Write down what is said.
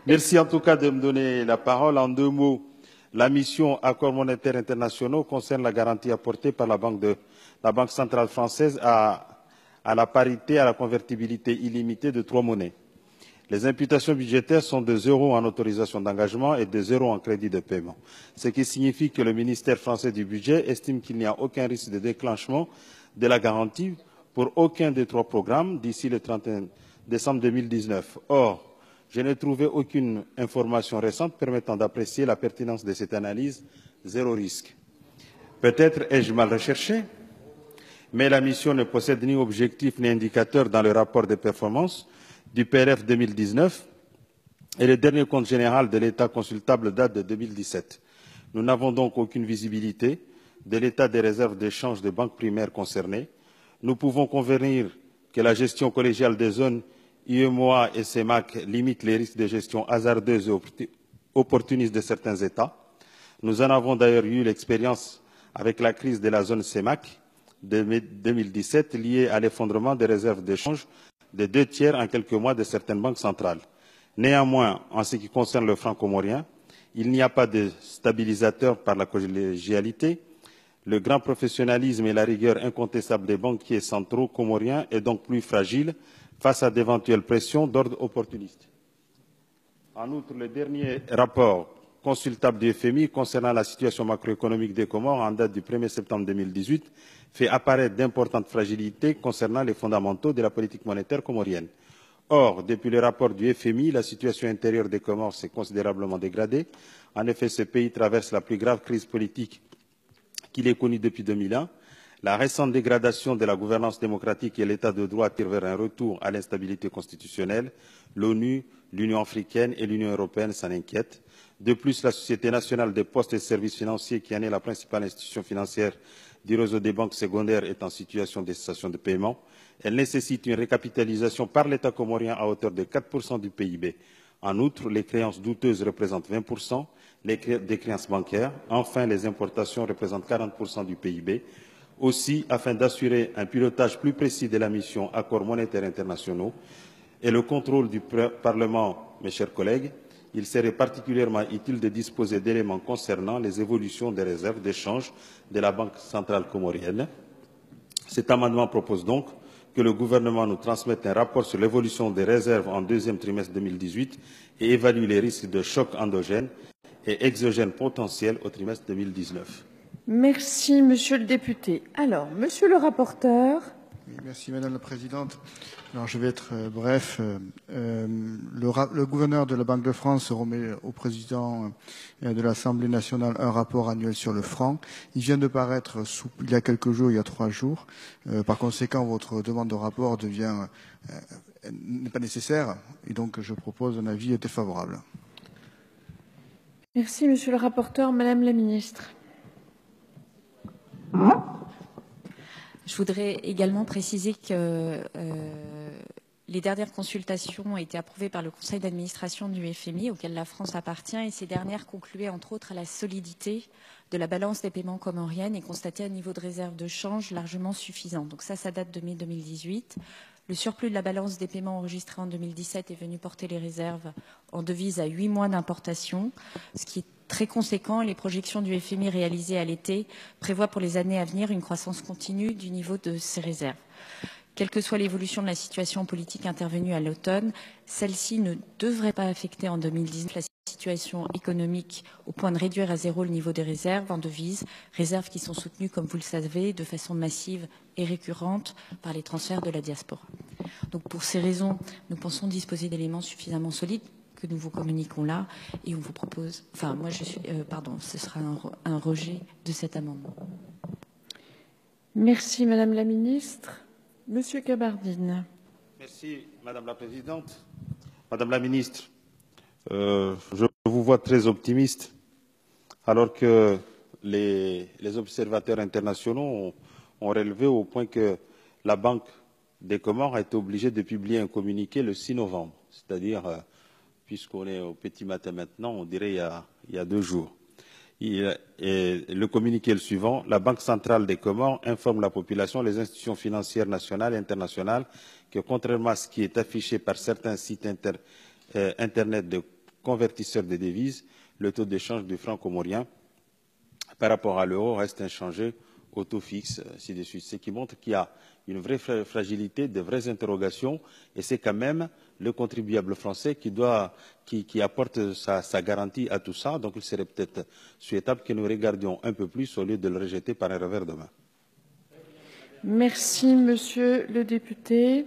Merci en tout cas de me donner la parole. En deux mots, la mission Accords monétaires internationaux concerne la garantie apportée par la Banque centrale française à la parité, à la convertibilité illimitée de trois monnaies. Les imputations budgétaires sont de 0 en autorisation d'engagement et de 0 en crédit de paiement, ce qui signifie que le ministère français du budget estime qu'il n'y a aucun risque de déclenchement de la garantie pour aucun des trois programmes d'ici le 31 décembre 2019. Or, je n'ai trouvé aucune information récente permettant d'apprécier la pertinence de cette analyse zéro risque. Peut-être ai-je mal recherché, mais la mission ne possède ni objectif ni indicateur dans le rapport de performance du PRF 2019 et le dernier compte général de l'État consultable date de 2017. Nous n'avons donc aucune visibilité de l'état des réserves d'échange des banques primaires concernées. Nous pouvons convenir que la gestion collégiale des zones UEMOA et CEMAC limite les risques de gestion hasardeuse et opportuniste de certains États. Nous en avons d'ailleurs eu l'expérience avec la crise de la zone CEMAC de 2017 liée à l'effondrement des réserves d'échange de 2/3 en quelques mois de certaines banques centrales. Néanmoins, en ce qui concerne le franc comorien, il n'y a pas de stabilisateur par la collégialité. Le grand professionnalisme et la rigueur incontestable des banquiers centraux comoriens est donc plus fragile face à d'éventuelles pressions d'ordre opportuniste. En outre, le dernier rapport consultable du FMI concernant la situation macroéconomique des Comores en date du 1er septembre 2018 fait apparaître d'importantes fragilités concernant les fondamentaux de la politique monétaire comorienne. Or, depuis le rapport du FMI, la situation intérieure des Comores s'est considérablement dégradée. En effet, ce pays traverse la plus grave crise politique qu'il ait connue depuis 2001. La récente dégradation de la gouvernance démocratique et l'état de droit tire vers un retour à l'instabilité constitutionnelle. L'ONU, l'Union africaine et l'Union européenne s'en inquiètent. De plus, la Société nationale des postes et services financiers, qui en est la principale institution financière du réseau des banques secondaires, est en situation de cessation de paiement. Elle nécessite une récapitalisation par l'État comorien à hauteur de 4% du PIB. En outre, les créances douteuses représentent 20% des créances bancaires. Enfin, les importations représentent 40% du PIB. Aussi, afin d'assurer un pilotage plus précis de la mission Accords monétaires internationaux et le contrôle du Parlement, mes chers collègues, il serait particulièrement utile de disposer d'éléments concernant les évolutions des réserves d'échange de la Banque centrale comorienne. Cet amendement propose donc que le gouvernement nous transmette un rapport sur l'évolution des réserves en deuxième trimestre 2018 et évalue les risques de chocs endogènes et exogènes potentiels au trimestre 2019. Merci, Monsieur le député. Alors, Monsieur le rapporteur. Oui, merci, Madame la Présidente. Alors, je vais être bref. Le gouverneur de la Banque de France remet au président de l'Assemblée nationale un rapport annuel sur le franc. Il vient de paraître il y a quelques jours, il y a 3 jours. Par conséquent, votre demande de rapport n'est pas nécessaire. Et donc, je propose un avis défavorable. Merci, Monsieur le rapporteur. Madame la ministre. Je voudrais également préciser que les dernières consultations ont été approuvées par le conseil d'administration du FMI, auquel la France appartient, et ces dernières concluaient entre autres à la solidité de la balance des paiements comoriennes et constataient un niveau de réserve de change largement suffisant. Donc ça date de mai 2018. Le surplus de la balance des paiements enregistré en 2017 est venu porter les réserves en devises à 8 mois d'importation, ce qui est très conséquent. Les projections du FMI réalisées à l'été prévoient pour les années à venir une croissance continue du niveau de ces réserves. Quelle que soit l'évolution de la situation politique intervenue à l'automne, celle-ci ne devrait pas affecter en 2019 la situation économique au point de réduire à zéro le niveau des réserves en devises, réserves qui sont soutenues, comme vous le savez, de façon massive et récurrente par les transferts de la diaspora. Donc pour ces raisons, nous pensons disposer d'éléments suffisamment solides que nous vous communiquons là et on vous propose, ce sera un rejet de cet amendement. Merci Madame la Ministre. Monsieur Gabardine. Merci Madame la Présidente. Madame la Ministre, je vous vois très optimiste alors que les observateurs internationaux ont relevé au point que la Banque des Comores a été obligée de publier un communiqué le 6 novembre, c'est-à-dire, puisqu'on est au petit matin maintenant, on dirait il y a 2 jours. Et le communiqué est le suivant. La Banque centrale des Comores informe la population, les institutions financières nationales et internationales que, contrairement à ce qui est affiché par certains sites Internet de convertisseurs de devises, le taux d'échange du franc comorien par rapport à l'euro reste inchangé au taux fixe, ainsi de suite. Ce qui montre qu'il y a une vraie fragilité, de vraies interrogations, et c'est quand même le contribuable français qui apporte sa garantie à tout ça. Donc il serait peut-être souhaitable que nous regardions un peu plus au lieu de le rejeter par un revers de main. Merci, Monsieur le député.